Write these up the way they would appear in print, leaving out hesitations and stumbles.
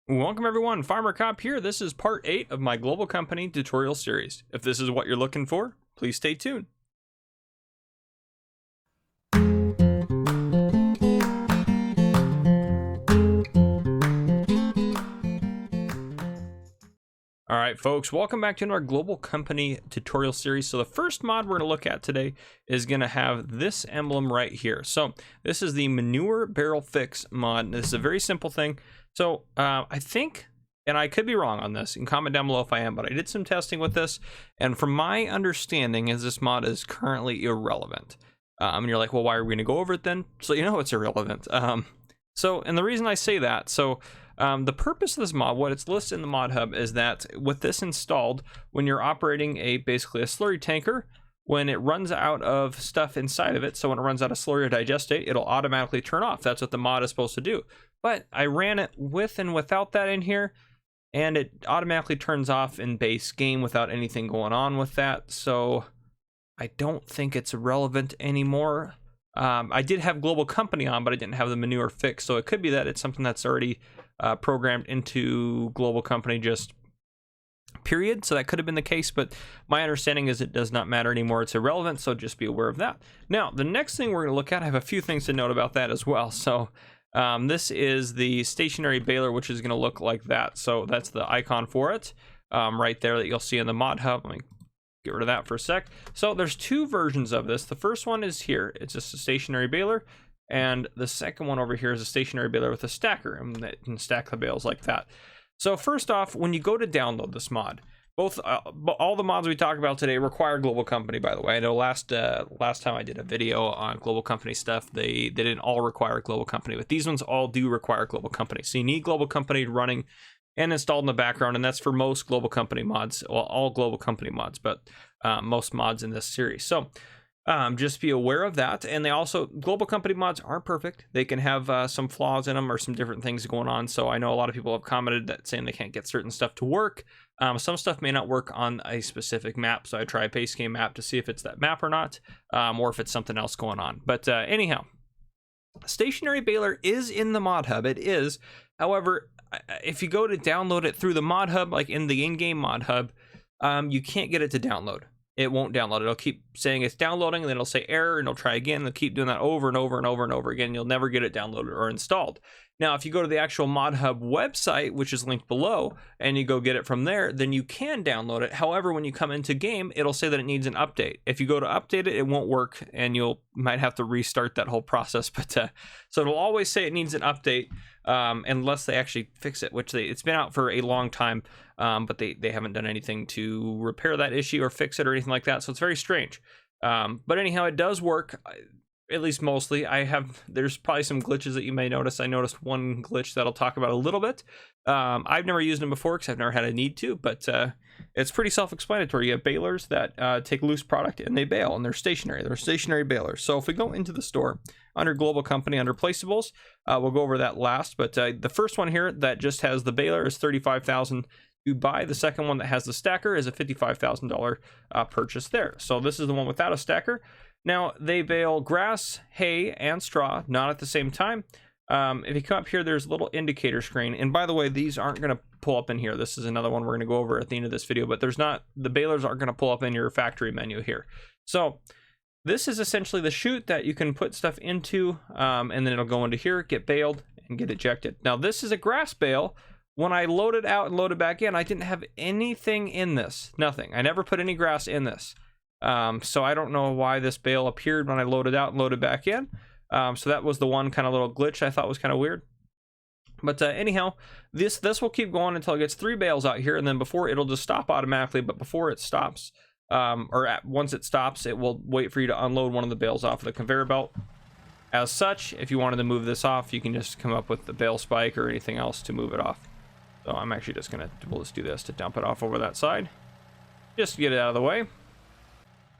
Welcome everyone, Farmer Cop here. This is part 8 of my global company tutorial series. If this is what you're looking for, please stay tuned. Alright folks, welcome back to our global company tutorial series. So the first mod we're going to look at today is going to have this emblem right here. So this is the Manure Barrel Fix Mod. This is a very simple thing. So I think, and I could be wrong on this, you can comment down below if I am, but I did some testing with this, and from my understanding is this mod is currently irrelevant. And you're like, well, why are we going to go over it then? So you know it's irrelevant. And the reason I say that, the purpose of this mod, what it's listed in the mod hub, is that with this installed, when you're operating basically a slurry tanker, when it runs out of stuff inside of it, so when it runs out of slurry or digestate, it'll automatically turn off. That's what the mod is supposed to do. But I ran it with and without that in here, and it automatically turns off in base game without anything going on with that. So I don't think it's relevant anymore. I did have global company on, but I didn't have the manure fix. So it could be that it's something that's already programmed into global company just period. So that could have been the case, but my understanding is it does not matter anymore. It's irrelevant. So just be aware of that. Now, the next thing we're going to look at, I have a few things to note about that as well. So this is the stationary baler, which is going to look like that. So that's the icon for it right there that you'll see in the mod hub. Let me get rid of that for a sec. So there's two versions of this. The first one is here. It's just a stationary baler. And the second one over here is a stationary baler with a stacker, and that can stack the bales like that. So first off, when you go to download this mod, all the mods we talk about today require global company, by the way. I know last time I did a video on global company stuff, they didn't all require global company, but these ones all do require global company. So you need global company running and installed in the background, and that's for most global company mods, well, all global company mods, but most mods in this series. So just be aware of that. And global company mods aren't perfect. They can have some flaws in them or some different things going on. So I know a lot of people have commented that saying they can't get certain stuff to work. Some stuff may not work on a specific map. So I try a base game map to see if it's that map or not, or if it's something else going on. But anyhow, stationary baler is in the mod hub. It is. However, if you go to download it through the mod hub, like in the in-game mod hub, you can't get it to download. It won't download. It'll keep saying it's downloading, and then it'll say error, and it'll try again. They'll keep doing that over and over and over and over again. You'll never get it downloaded or installed. Now, if you go to the actual mod hub website, which is linked below, and you go get it from there, then you can download it. However, when you come into game, it'll say that it needs an update. If you go to update it, it won't work, and might have to restart that whole process. But so it'll always say it needs an update, unless they actually fix it, which it's been out for a long time, but they haven't done anything to repair that issue or fix it or anything like that. So it's very strange. But anyhow, it does work. At least mostly. There's probably some glitches that you may notice. I noticed one glitch that I'll talk about a little bit. I've never used them before because I've never had a need to, but it's pretty self-explanatory. You have balers that take loose product and they bale, and they're stationary. They're stationary balers. So if we go into the store under global company, under placeables, we'll go over that last. But the first one here that just has the baler is $35,000 to buy. The second one that has the stacker is a $55,000 purchase there. So this is the one without a stacker. Now, they bale grass, hay, and straw, not at the same time. If you come up here, there's a little indicator screen. And by the way, these aren't going to pull up in here. This is another one we're going to go over at the end of this video, but the balers aren't going to pull up in your factory menu here. So this is essentially the chute that you can put stuff into, and then it'll go into here, get baled, and get ejected. Now, this is a grass bale. When I load it out and load it back in, I didn't have anything in this. Nothing. I never put any grass in this. So I don't know why this bale appeared when I loaded out and loaded back in. So that was the one kind of little glitch I thought was kind of weird. But anyhow, this will keep going until it gets 3 bales out here, and then before it'll just stop automatically. But before it stops, once it stops, it will wait for you to unload one of the bales off of the conveyor belt. As such, if you wanted to move this off, you can just come up with the bale spike or anything else to move it off. So I'm actually we'll just do this to dump it off over that side, just to get it out of the way.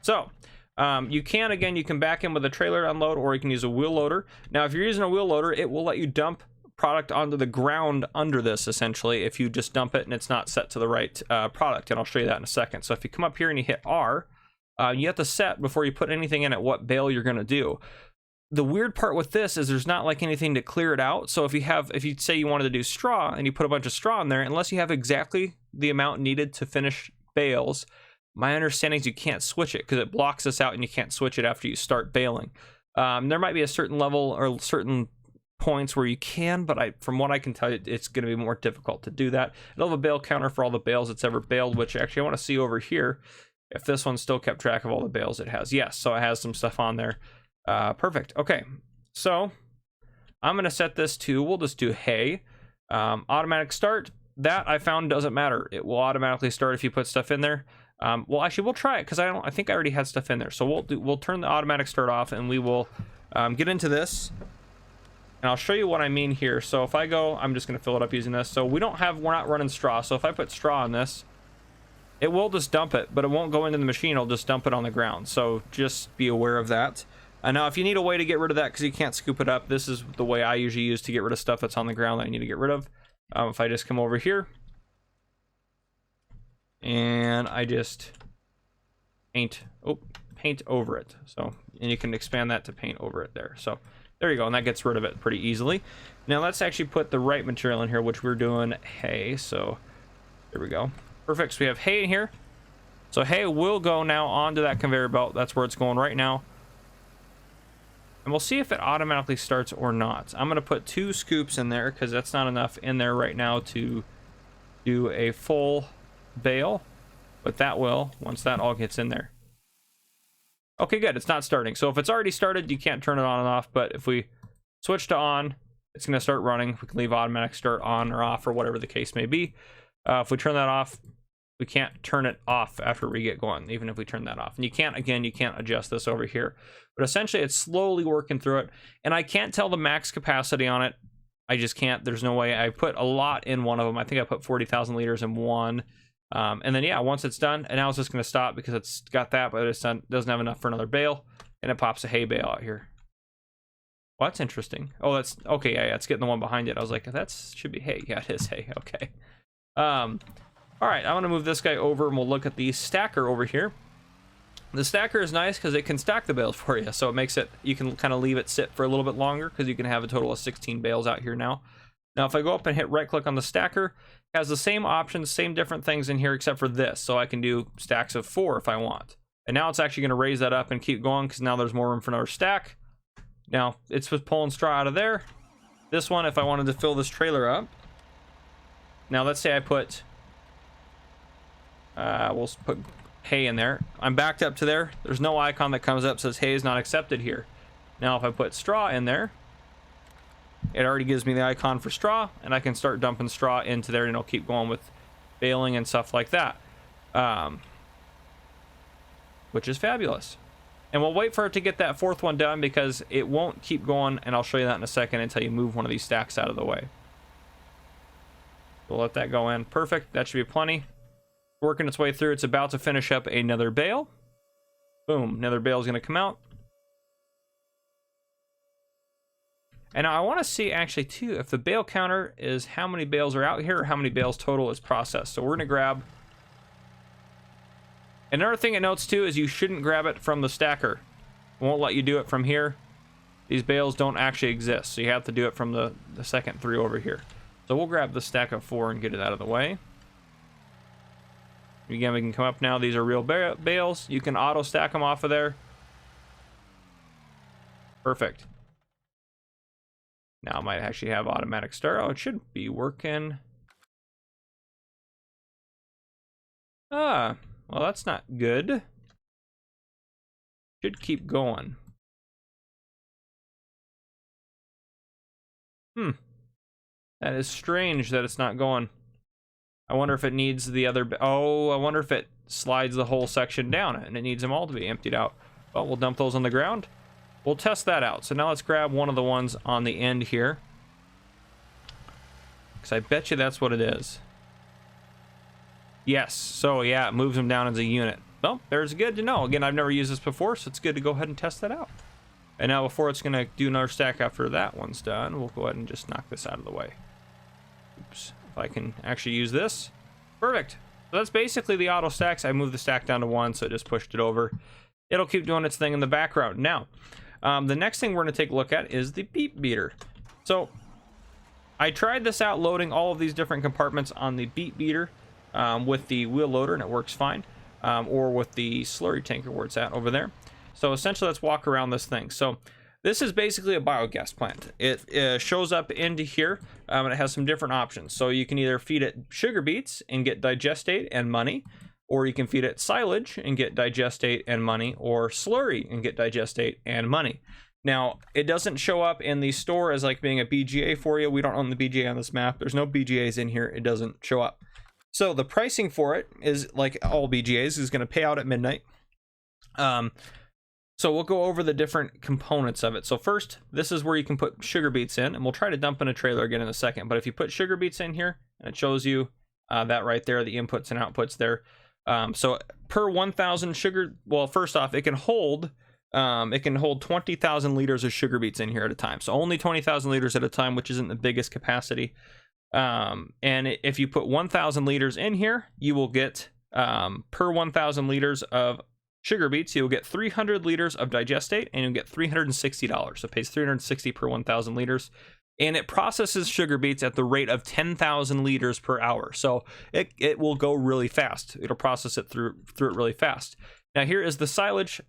So you can back in with a trailer unload, or you can use a wheel loader. Now, if you're using a wheel loader, it will let you dump product onto the ground under this, essentially, if you just dump it and it's not set to the right product. And I'll show you that in a second. So if you come up here and you hit R, you have to set, before you put anything in it, what bale you're going to do. the weird part with this is there's not like anything to clear it out. So if you say you wanted to do straw and you put a bunch of straw in there, unless you have exactly the amount needed to finish bales, my understanding is you can't switch it because it blocks this out and you can't switch it after you start baling. There might be a certain level or certain points where you can, but from what I can tell you, it's going to be more difficult to do that. It'll have a bale counter for all the bales it's ever baled, which actually I want to see over here if this one still kept track of all the bales it has. Yes, so it has some stuff on there. Perfect. Okay, so I'm going to set this to, we'll just do hay. Automatic start, that I found doesn't matter. It will automatically start if you put stuff in there. Well, actually, we'll try it because I think I already had stuff in there. So we'll turn the automatic start off and we will get into this. And I'll show you what I mean here. So if I go, I'm just going to fill it up using this. So we're not running straw. So if I put straw on this, it will just dump it, but it won't go into the machine. It'll just dump it on the ground. So just be aware of that. Now, if you need a way to get rid of that because you can't scoop it up, this is the way I usually use to get rid of stuff that's on the ground that I need to get rid of. If I just come over here and I just paint over it. So, and you can expand that to paint over it there. So there you go, and that gets rid of it pretty easily. Now let's actually put the right material in here, which we're doing hay. So there we go. Perfect. So we have hay in here. So hay will go now onto that conveyor belt. That's where it's going right now. And we'll see if it automatically starts or not. I'm going to put 2 scoops in there because that's not enough in there right now to do a full bale. But that will, once that all gets in there. Okay, good. It's not starting. So if it's already started, you can't turn it on and off. But if we switch to on, it's going to start running. We can leave automatic start on or off or whatever the case may be. If we turn that off, we can't turn it off after we get going, even if we turn that off. And you can't adjust this over here. But essentially, it's slowly working through it. And I can't tell the max capacity on it. I just can't. There's no way. I put a lot in one of them. I think I put 40,000 liters in one. And then, yeah, once it's done, and now it's just going to stop because it's got that, but it's done, doesn't have enough for another bale. And it pops a hay bale out here. Well, that's interesting. Oh, that's okay. Yeah, it's getting the one behind it. I was like, that should be hay. Yeah, it is hay. Okay. All right, I'm going to move this guy over and we'll look at the stacker over here. The stacker is nice because it can stack the bales for you. So it makes it, you can kind of leave it sit for a little bit longer because you can have a total of 16 bales out here now. Now, if I go up and hit right click on the stacker, it has the same options, same different things in here except for this. So I can do stacks of 4 if I want. And now it's actually going to raise that up and keep going because now there's more room for another stack. Now, it's just pulling straw out of there. This one, if I wanted to fill this trailer up. Now, let's say I put... we'll put hay in there. I'm backed up to there. There's no icon that comes up that says hay is not accepted here. Now if I put straw in there, it already gives me the icon for straw, and I can start dumping straw into there, and it'll keep going with baling and stuff like that, which is fabulous. And we'll wait for it to get that 4th one done because it won't keep going, and I'll show you that in a second until you move one of these stacks out of the way. We'll let that go in. Perfect. That should be plenty. Working its way through. It's about to finish up another bale. Boom, another bale is going to come out. And now I want to see actually too if the bale counter is how many bales are out here or how many bales total is processed. So we're going to grab. Another thing it notes too is you shouldn't grab it from the stacker. It won't let you do it from here. These bales don't actually exist, so you have to do it from the second 3 over here. So we'll grab the stack of 4 and get it out of the way. Again, we can come up now. These are real bales. You can auto stack them off of there. Perfect. Now I might actually have automatic start. Oh, it should be working. Well, that's not good. Should keep going. That is strange that it's not going. I wonder if it needs the other... Oh, I wonder if it slides the whole section down and it needs them all to be emptied out. Well, we'll dump those on the ground. We'll test that out. So now let's grab one of the ones on the end here. Because I bet you that's what it is. Yes. So, yeah, it moves them down as a unit. Well, there's good to know. Again, I've never used this before, so it's good to go ahead and test that out. And now before it's going to do another stack after that one's done, we'll go ahead and just knock this out of the way. Oops. If I can actually use this. Perfect. So that's basically the auto stacks. I moved the stack down to 1, so it just pushed it over. It'll keep doing its thing in the background. Now, The next thing we're going to take a look at is the Beet beater. So I tried this out loading all of these different compartments on the Beet beater with the wheel loader, and it works fine, or with the slurry tanker where it's at over there. So essentially, let's walk around this thing. So this is basically a biogas plant. It shows up into here, and it has some different options. So you can either feed it sugar beets and get digestate and money, or you can feed it silage and get digestate and money, or slurry and get digestate and money. Now, it doesn't show up in the store as like being a BGA for you. We don't own the BGA on this map. There's no BGAs in here. It doesn't show up. So the pricing for it is like all BGAs, is going to pay out at midnight. So we'll go over the different components of it. So first, this is where you can put sugar beets in, and we'll try to dump in a trailer again in a second. But if you put sugar beets in here, and it shows you that right there, the inputs and outputs there. So per 1,000 sugar, well, first off, it can hold 20,000 liters of sugar beets in here at a time. So only 20,000 liters at a time, which isn't the biggest capacity. And if you put 1,000 liters in here, you will get per 1,000 liters of sugar beets, you'll get 300 liters of digestate, and you'll get $360. So it pays $360 per 1,000 liters. And it processes sugar beets at the rate of 10,000 liters per hour. So it will go really fast. It'll process it through it really fast. Now here is the silage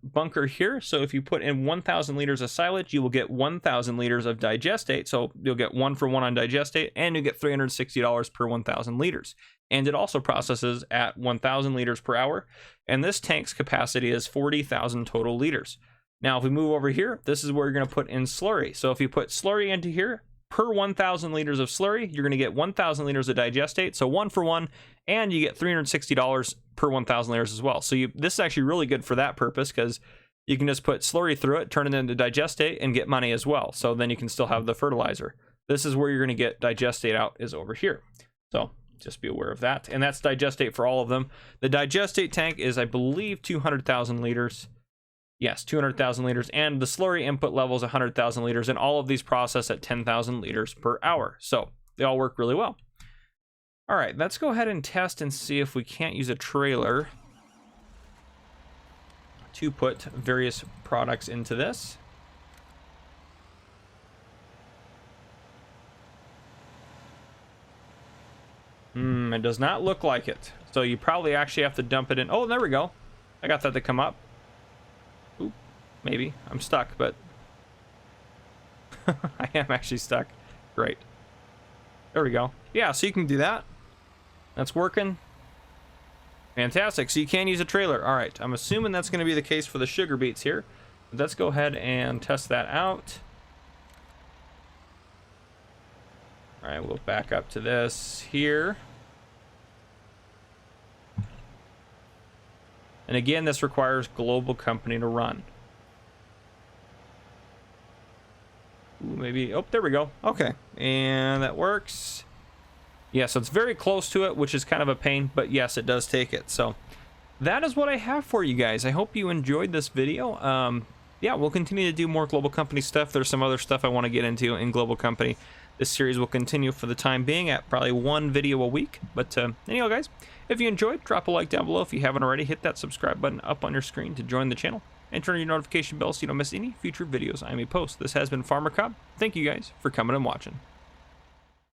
bunker here. So if you put in 1,000 liters of silage, you will get 1,000 liters of digestate. So you'll get 1 for 1 on digestate, and you get $360 per 1,000 liters. And it also processes at 1,000 liters per hour. And this tank's capacity is 40,000 total liters. Now, if we move over here, this is where you're going to put in slurry. So if you put slurry into here, per 1,000 liters of slurry, you're going to get 1,000 liters of digestate. So 1 for 1, and you get $360 per 1,000 liters as well. So this is actually really good for that purpose, because you can just put slurry through it, turn it into digestate, and get money as well. So then you can still have the fertilizer. This is where you're going to get digestate out, is over here. So just be aware of that. And that's digestate for all of them. The digestate tank is, I believe, 200,000 liters. Yes, 200,000 liters, and the slurry input level is 100,000 liters, and all of these process at 10,000 liters per hour. So they all work really well. All right, let's go ahead and test and see if we can't use a trailer to put various products into this. It does not look like it. So you probably actually have to dump it in. Oh, there we go. I got that to come up. Oop, maybe. I'm stuck, but I am actually stuck. Great. There we go. Yeah, so you can do that. That's working. Fantastic. So you can use a trailer. All right. I'm assuming that's going to be the case for the sugar beets here. Let's go ahead and test that out. All right, we'll back up to this here. And again, this requires global company to run. Ooh, maybe, oh, there we go. Okay, and that works. Yeah, so it's very close to it, which is kind of a pain, but yes, it does take it. So that is what I have for you guys. I hope you enjoyed this video. Yeah, we'll continue to do more global company stuff. There's some other stuff I want to get into in global company. This series will continue for the time being at probably 1 video a week. But anyhow, guys, if you enjoyed, drop a like down below. If you haven't already, hit that subscribe button up on your screen to join the channel. And turn on your notification bell so you don't miss any future videos I may post. This has been Farmer Cobb. Thank you guys for coming and watching.